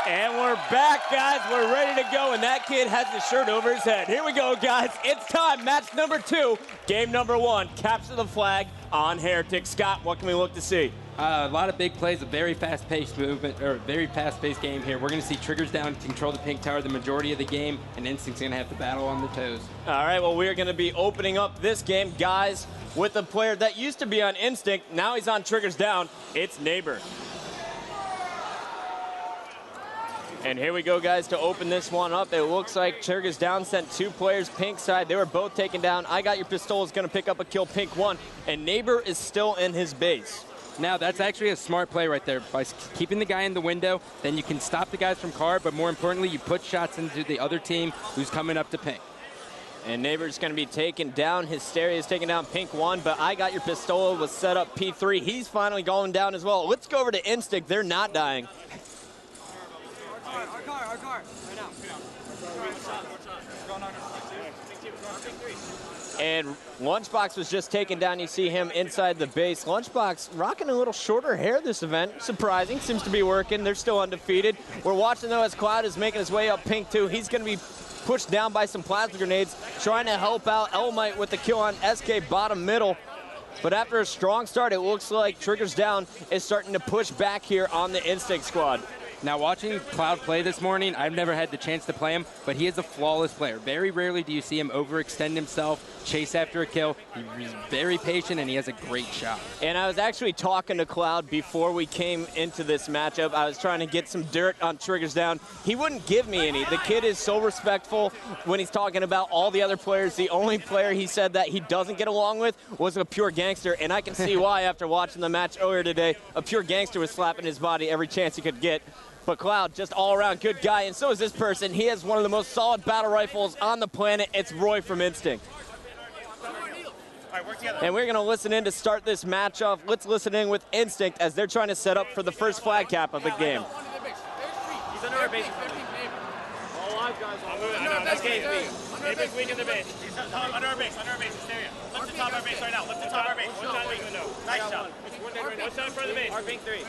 And we're back, guys. We're ready to go, and that kid has the shirt over his head. Here we go, guys. It's time. Match number 2, game number 1. Capture the flag on Heretic. Scott, what can we look to see? A lot of big plays, a very fast-paced movement, or very fast-paced game here. We're going to see Triggers down to control the pink tower the majority of the game, and Instinct's going to have to battle on the toes. All right, well, we're going to be opening up this game, guys, with a player that used to be on Instinct. Now he's on Triggers down. It's Neighbor. And here we go, guys, to open this one up. It looks like Triggers down sent 2 players pink side. They were both taken down. I Got Your Pistol is going to pick up a kill, pink 1, and Neighbor is still in his base. Now, that's actually a smart play right there. By keeping the guy in the window, then you can stop the guys from car, but more importantly, you put shots into the other team who's coming up to pink. And Neighbor's going to be taken down. Hysteria is taken down pink 1, but I Got Your Pistol was set up P3. He's finally going down as well. Let's go over to Instinct. They're not dying. Our car. Right now. And Lunchbox was just taken down. You see him inside the base. Lunchbox rocking a little shorter hair this event. Surprising. Seems to be working. They're still undefeated. We're watching, though, as Cloud is making his way up pink 2. He's going to be pushed down by some plasma grenades, trying to help out Elmite with the kill on SK bottom middle. But after a strong start, it looks like Triggers down is starting to push back here on the Instinct squad. Now, watching Cloud play this morning, I've never had the chance to play him, but he is a flawless player. Very rarely do you see him overextend himself, chase after a kill. He's very patient, and he has a great shot. And I was actually talking to Cloud before we came into this matchup. I was trying to get some dirt on Triggers down. He wouldn't give me any. The kid is so respectful when he's talking about all the other players. The only player he said that he doesn't get along with was a pure gangster, and I can see why after watching the match earlier today. A pure gangster was slapping his body every chance he could get. But Cloud, just all-around good guy, and so is this person. He has one of the most solid battle rifles on the planet. It's Roy from Instinct. And we're going to listen in to start this match off. Let's listen in with Instinct as they're trying to set up for the first flag cap of the game. He's under our base. All live guys. I know, that's KSB. Neighbor's weak in the base. He's under our base, Hysteria. Lift the top of our base right now. Lift the top of our base. One shot in the window. Nice shot. One shot in front of the base. Our pink 3.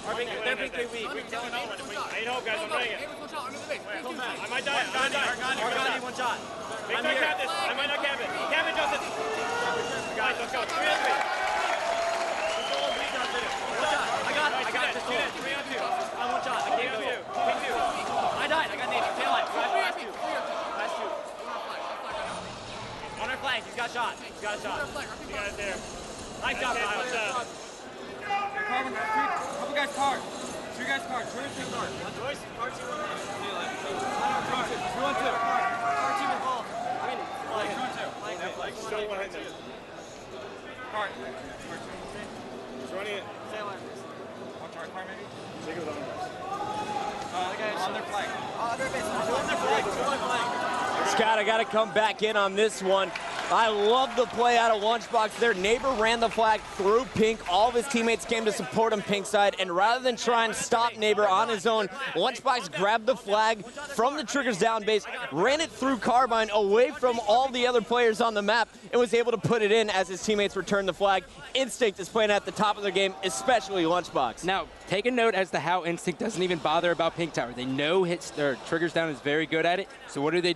They're pink 3 weak. I need help, guys. I'm running it. I might die. Argani, one shot. Make sure I cap this. I might not cap it. Cap it, Justin. Guys, let's go. 3 on 3. I got it. 3 on 2. One shot. I can't do it. Pink 2. I died. I got Navy. Tail light. Last 2. On our flag. He's got a shot. You got it there. Nice job, Kyle. Couple guys card. 2 guys card. Joyce card. Joyce, card 2 on that. 2 on 2. Card 2 involved. Win. 2 on 2. Still one hit there. Card. He's running it. Say a line, please. One card maybe? Take it with On their flag. On their base. on their flag. Scott, I got to come back in on this one. I love the play out of Lunchbox. Their Neighbor ran the flag through pink. All of his teammates came to support him pink side, and rather than try and stop Neighbor on his own, Lunchbox grabbed the flag from the Triggers down base, ran it through Carbine away from all the other players on the map, and was able to put it in as his teammates returned the flag. Instinct is playing at the top of their game, especially Lunchbox. Now, take a note as to how Instinct doesn't even bother about pink tower. They know their Triggers down is very good at it, so what do? They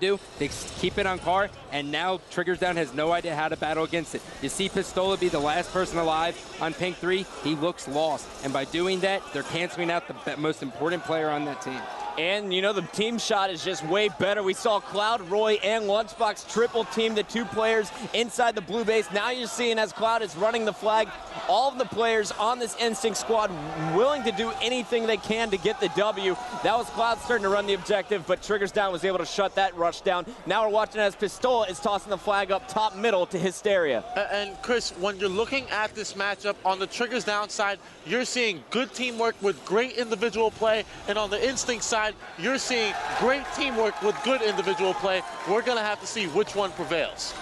keep it on car, and now Triggers down has no idea how to battle against it. You see Pistola be the last person alive on pink 3. He looks lost, and by doing that, they're canceling out the most important player on that team. And, you know, the team shot is just way better. We saw Cloud, Roy, and Lunchbox triple team the 2 players inside the blue base. Now you're seeing as Cloud is running the flag, all of the players on this Instinct squad willing to do anything they can to get the W. That was Cloud starting to run the objective, but Triggers down was able to shut that rush down. Now we're watching as Pistola is tossing the flag up top middle to Hysteria. And Chris, when you're looking at this matchup on the Triggers down side, you're seeing good teamwork with great individual play, and on the Instinct side, you're seeing great teamwork with good individual play. We're going to have to see which one prevails.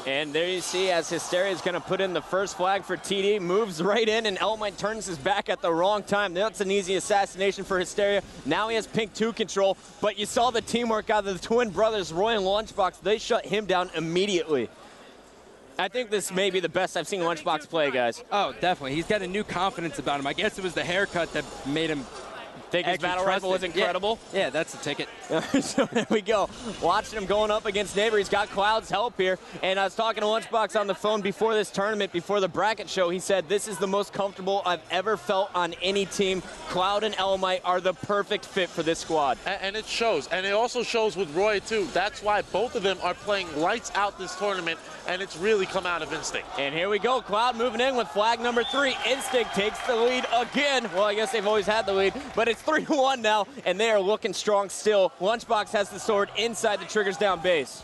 And there you see as Hysteria is going to put in the first flag for TD, moves right in, and Elmite turns his back at the wrong time. That's an easy assassination for Hysteria. Now he has pink 2 control, but you saw the teamwork out of the twin brothers, Roy and Lunchbox. They shut him down immediately. I think this may be the best I've seen Lunchbox play, guys. Oh, definitely. He's got a new confidence about him. I guess it was the haircut that made him Think his actually battle rifle was trusted. incredible? Yeah, that's the ticket. So there we go. Watching him going up against Neighbor. He's got Cloud's help here. And I was talking to Lunchbox on the phone before this tournament, before the bracket show. He said, this is the most comfortable I've ever felt on any team. Cloud and Elamite are the perfect fit for this squad. And it shows. And it also shows with Roy, too. That's why both of them are playing lights out this tournament, and it's really come out of instinct. And here we go. Cloud moving in with flag number 3. Instinct takes the lead again. Well, I guess they've always had the lead, but it's 3-1 now, and they are looking strong still. Lunchbox has the sword inside the Triggers Down base.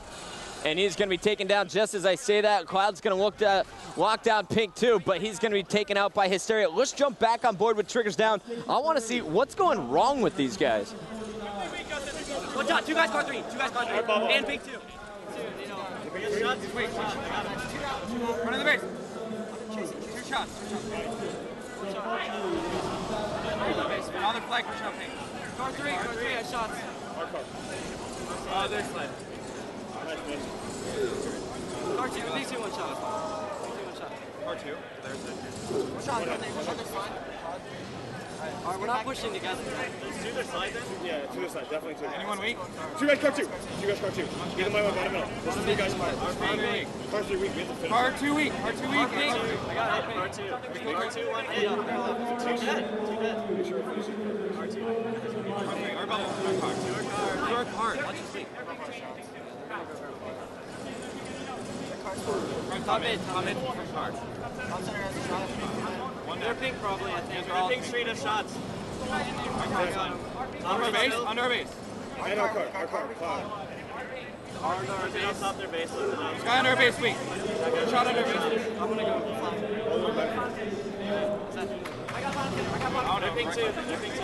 And he's going to be taken down just as I say that. Cloud's going to lock down Pink too, but he's going to be taken out by Hysteria. Let's jump back on board with Triggers Down. I want to see what's going wrong with these guys. One shot, 2 guys car 3, 2 guys car 3, and Pink 2. Wait, run in the base. 2 shots. Another flag for shot Pink. Car 3 has shots. Oh, there's slide. Car 2, at least 1 shot. Car 2, there's it. 1 shot, there's slide. Alright, we're not pushing together. Let's do their slide then? Yeah, 2 their slide, definitely 2. Anyone weak? 2 guys car 2. 2 guys car 2. Get them my way, bottom middle. This is 3 guys car. Car 3 weak. We have to finish. Car 2 weak. Car 2 weak. I got it. Car 2. Car 2, 1 hit. 2 dead. 2 dead. Make sure we finish it. Car 2. Our bubble. Car. Work hard. Watch your feet. Top mid. Car. They're Pink probably, I think. They're Pink straight of shots. Under our base. Under our base. And our car. Cloud. Under our base. Top their base. Guy under our base, weak. Shot under our base. I'm gonna go. They're Pink 2. They're Pink 2.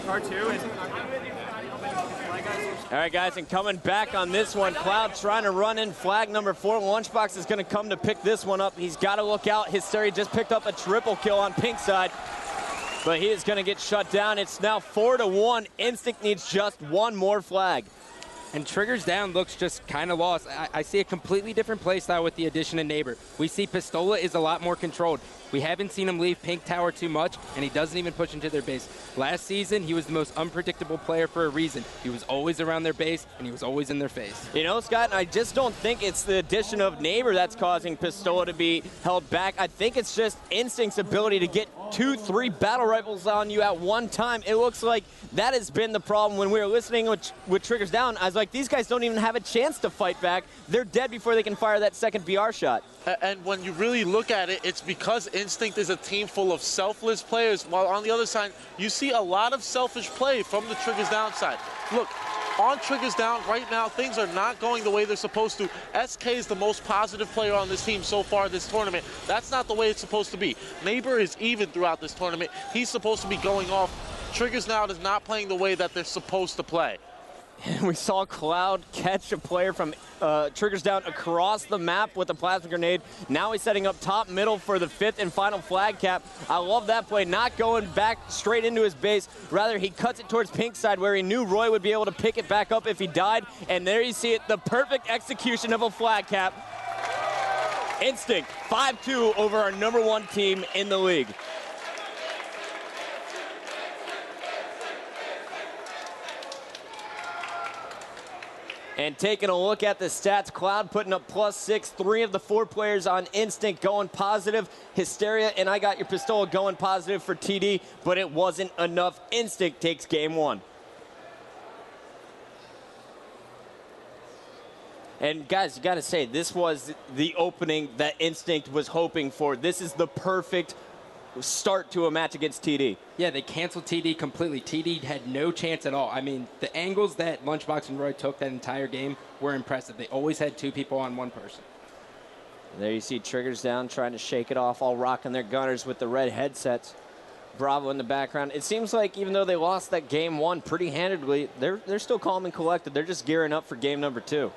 Car 2. All right, guys, and coming back on this one, Cloud trying to run in flag number 4. Lunchbox is going to come to pick this one up. He's got to look out. Hysteria just picked up a triple kill on Pink side, but he is going to get shut down. It's now 4-1. Instinct needs just 1 more flag. And Triggers Down looks just kind of lost. I see a completely different play style with the addition of Neighbor. We see Pistola is a lot more controlled. We haven't seen him leave Pink Tower too much, and he doesn't even push into their base. Last season, he was the most unpredictable player for a reason. He was always around their base, and he was always in their face. You know, Scott, I just don't think it's the addition of Neighbor that's causing Pistola to be held back. I think it's just Instinct's ability to get 2-3 battle rifles on you at one time. It looks like that has been the problem. When we were listening with Triggers Down, I was like, these guys don't even have a chance to fight back. They're dead before they can fire that second BR shot. And when you really look at it, it's because Instinct is a team full of selfless players, while on the other side, you see a lot of selfish play from the Triggers Down side. Look, on Triggers Down right now, things are not going the way they're supposed to. SK is the most positive player on this team so far this tournament. That's not the way it's supposed to be. Neighbor is even throughout this tournament. He's supposed to be going off. Triggers Down is not playing the way that they're supposed to play. We saw Cloud catch a player from Triggers Down across the map with a plasma grenade. Now he's setting up top middle for the 5th and final flag cap. I love that play, not going back straight into his base. Rather, he cuts it towards Pink side where he knew Roy would be able to pick it back up if he died. And there you see it, the perfect execution of a flag cap. Instinct, 5-2 over our #1 team in the league. And taking a look at the stats, Cloud putting up +6. 3 of the 4 players on Instinct going positive. Hysteria and I Got Your Pistola going positive for TD, but it wasn't enough. Instinct takes game 1. And guys, you gotta say, this was the opening that Instinct was hoping for. This is the perfect start to a match against TD. Yeah, they canceled TD completely. TD had no chance at all. I mean, the angles that Lunchbox and Roy took that entire game were impressive. They always had 2 people on 1 person. There you see Triggers Down trying to shake it off, all rocking their gunners with the red headsets. Bravo in the background. It seems like even though they lost that game 1 pretty handedly, they're still calm and collected. They're just gearing up for game number 2.